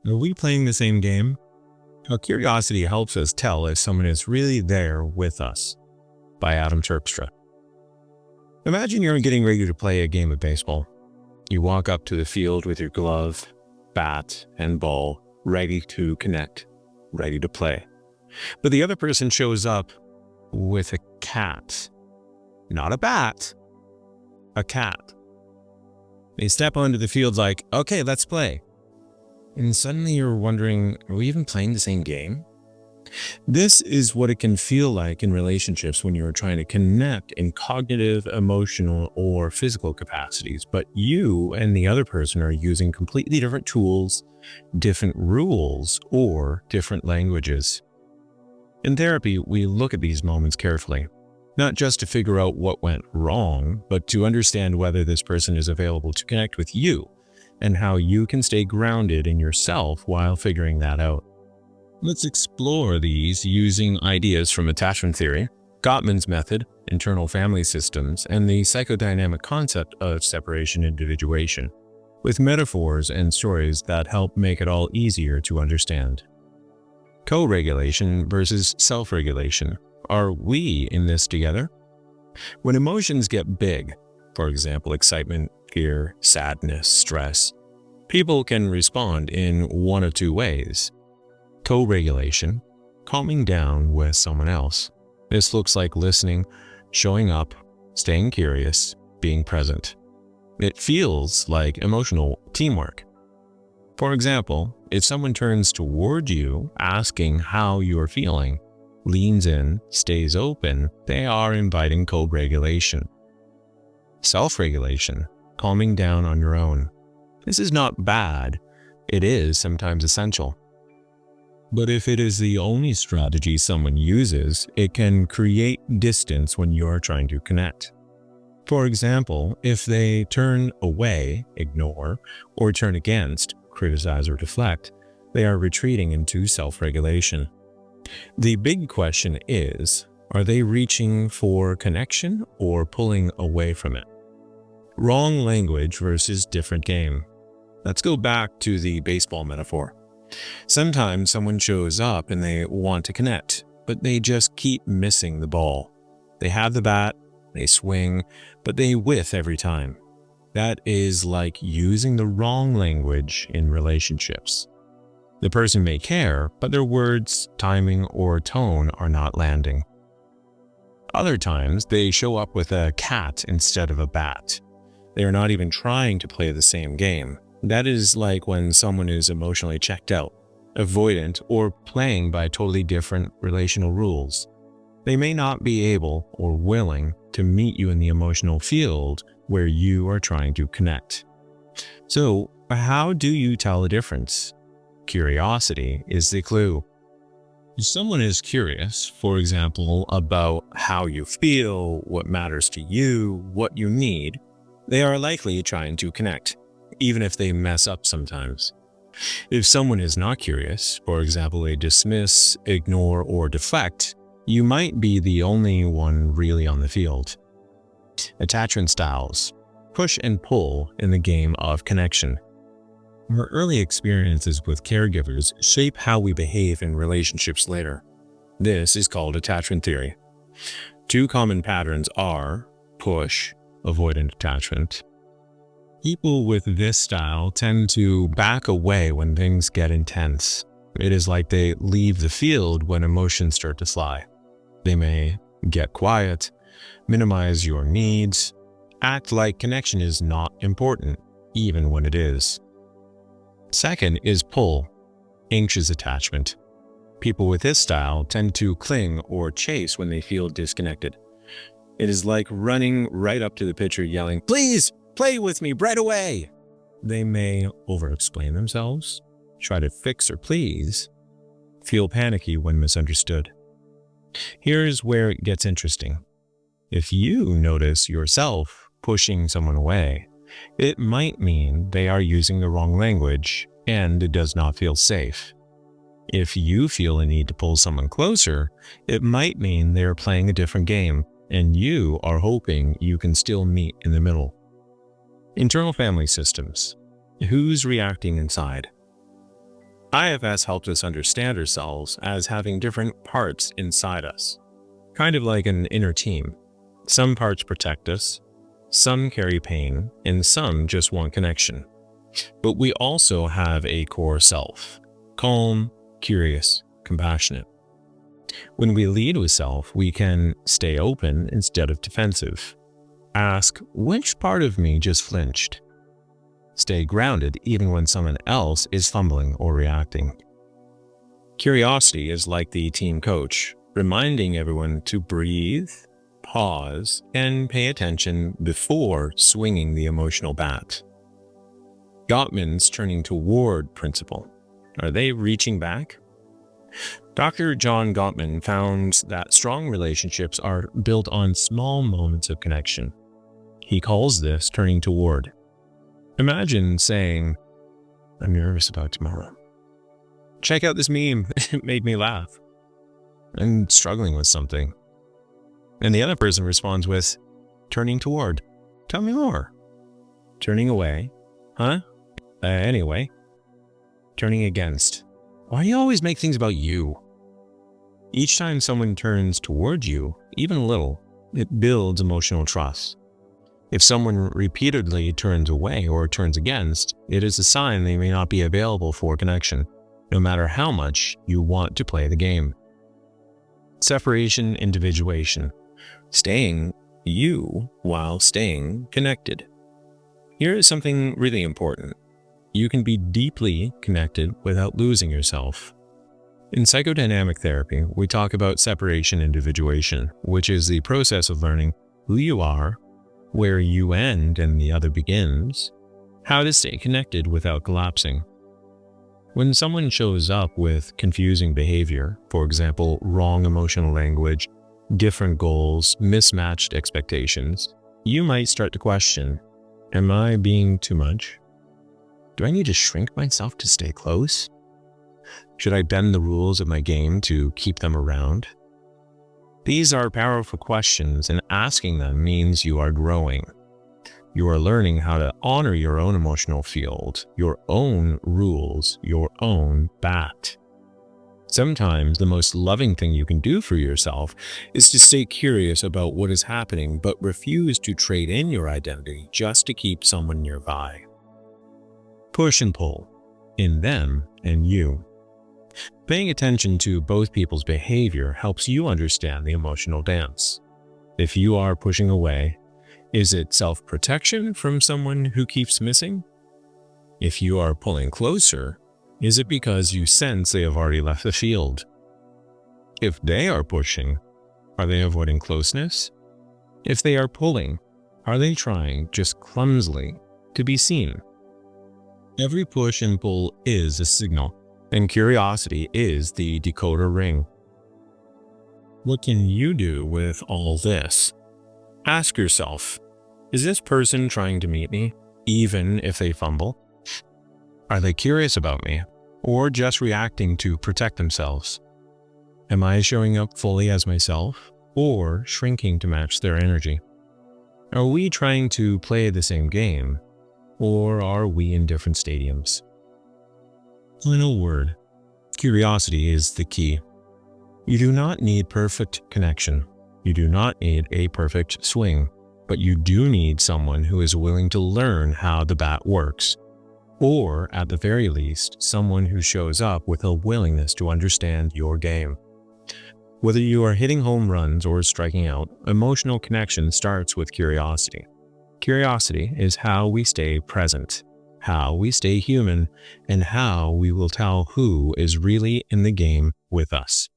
Are we playing the same game? How curiosity helps us tell if someone is really there with us. By Adam Terpstra. Imagine you're getting ready to play a game of baseball. You walk up to the field with your glove, bat, and ball, ready to connect, ready to play. But the other person shows up with a cat. Not a bat, a cat. They step onto the field like, okay, let's play. And suddenly you're wondering, are we even playing the same game? This is what it can feel like in relationships when you're trying to connect in cognitive, emotional, or physical capacities, but you and the other person are using completely different tools, different rules, or different languages. In therapy, we look at these moments carefully, not just to figure out what went wrong, but to understand whether this person is available to connect with you and how you can stay grounded in yourself while figuring that out. Let's explore these using ideas from attachment theory, Gottman's method, internal family systems, and the psychodynamic concept of separation individuation, with metaphors and stories that help make it all easier to understand. Co-regulation versus self-regulation. Are we in this together? When emotions get big, for example, excitement, fear, sadness, stress, people can respond in one of two ways. Co-regulation, calming down with someone else. This looks like listening, showing up, staying curious, being present. It feels like emotional teamwork. For example, if someone turns toward you asking how you're feeling, leans in, stays open, they are inviting co-regulation. Self-regulation, calming down on your own. This is not bad. It is sometimes essential. But if it is the only strategy someone uses, it can create distance when you're trying to connect. For example, if they turn away, ignore, or turn against, criticize or deflect, they are retreating into self-regulation. The big question is, are they reaching for connection or pulling away from it? Wrong language versus different game. Let's go back to the baseball metaphor. Sometimes someone shows up and they want to connect, but they just keep missing the ball. They have the bat, they swing, but they whiff every time. That is like using the wrong language in relationships. The person may care, but their words, timing, or tone are not landing. Other times, they show up with a cat instead of a bat. They are not even trying to play the same game. That is like when someone is emotionally checked out, avoidant, or playing by totally different relational rules. They may not be able or willing to meet you in the emotional field where you are trying to connect. So, how do you tell the difference? Curiosity is the clue. If someone is curious, for example, about how you feel, what matters to you, what you need, they are likely trying to connect, even if they mess up sometimes. If someone is not curious, for example, they dismiss, ignore, or deflect, you might be the only one really on the field. Attachment styles. Push and pull in the game of connection. Our early experiences with caregivers shape how we behave in relationships later. This is called attachment theory. Two common patterns are push, avoidant attachment. People with this style tend to back away when things get intense. It is like they leave the field when emotions start to slide. They may get quiet, minimize your needs, act like connection is not important, even when it is. Second is pull, anxious attachment. People with this style tend to cling or chase when they feel disconnected. It is like running right up to the pitcher yelling, "Please, play with me right away!" They may over-explain themselves, try to fix or please, feel panicky when misunderstood. Here's where it gets interesting. If you notice yourself pushing someone away, it might mean they are using the wrong language and it does not feel safe. If you feel a need to pull someone closer, it might mean they are playing a different game and you are hoping you can still meet in the middle. Internal family systems. Who's reacting inside? IFS helped us understand ourselves as having different parts inside us, kind of like an inner team. Some parts protect us, some carry pain, and some just want connection. But we also have a core self, calm, curious, compassionate. When we lead with self, we can stay open instead of defensive. Ask, which part of me just flinched? Stay grounded even when someone else is fumbling or reacting. Curiosity is like the team coach, reminding everyone to breathe, pause, and pay attention before swinging the emotional bat. Gottman's turning toward principle. Are they reaching back? Dr. John Gottman found that strong relationships are built on small moments of connection. He calls this turning toward. Imagine saying, "I'm nervous about tomorrow. Check out this meme, it made me laugh. I'm struggling with something." And the other person responds with, "Turning toward. Tell me more." Turning away. Huh? Anyway. Turning against. Why do you always make things about you? Each time someone turns toward you, even a little, it builds emotional trust. If someone repeatedly turns away or turns against, it is a sign they may not be available for connection, no matter how much you want to play the game. Separation, individuation. Staying you while staying connected. Here is something really important. You can be deeply connected without losing yourself. In psychodynamic therapy, we talk about separation individuation, which is the process of learning who you are, where you end and the other begins, how to stay connected without collapsing. When someone shows up with confusing behavior, for example, wrong emotional language, different goals, mismatched expectations, you might start to question, am I being too much? Do I need to shrink myself to stay close? Should I bend the rules of my game to keep them around? These are powerful questions, and asking them means you are growing. You are learning how to honor your own emotional field, your own rules, your own bat. Sometimes the most loving thing you can do for yourself is to stay curious about what is happening, but refuse to trade in your identity just to keep someone nearby. Push and pull, in them and you. Paying attention to both people's behavior helps you understand the emotional dance. If you are pushing away, is it self-protection from someone who keeps missing? If you are pulling closer, is it because you sense they have already left the field? If they are pushing, are they avoiding closeness? If they are pulling, are they trying, just clumsily, to be seen? Every push and pull is a signal, and curiosity is the decoder ring. What can you do with all this? Ask yourself, is this person trying to meet me, even if they fumble? Are they curious about me, or just reacting to protect themselves? Am I showing up fully as myself, or shrinking to match their energy? Are we trying to play the same game, or are we in different stadiums? Final word. Curiosity is the key. You do not need perfect connection. You do not need a perfect swing, but you do need someone who is willing to learn how the bat works, or at the very least, someone who shows up with a willingness to understand your game. Whether you are hitting home runs or striking out, emotional connection starts with curiosity. Curiosity is how we stay present, how we stay human, and how we will tell who is really in the game with us.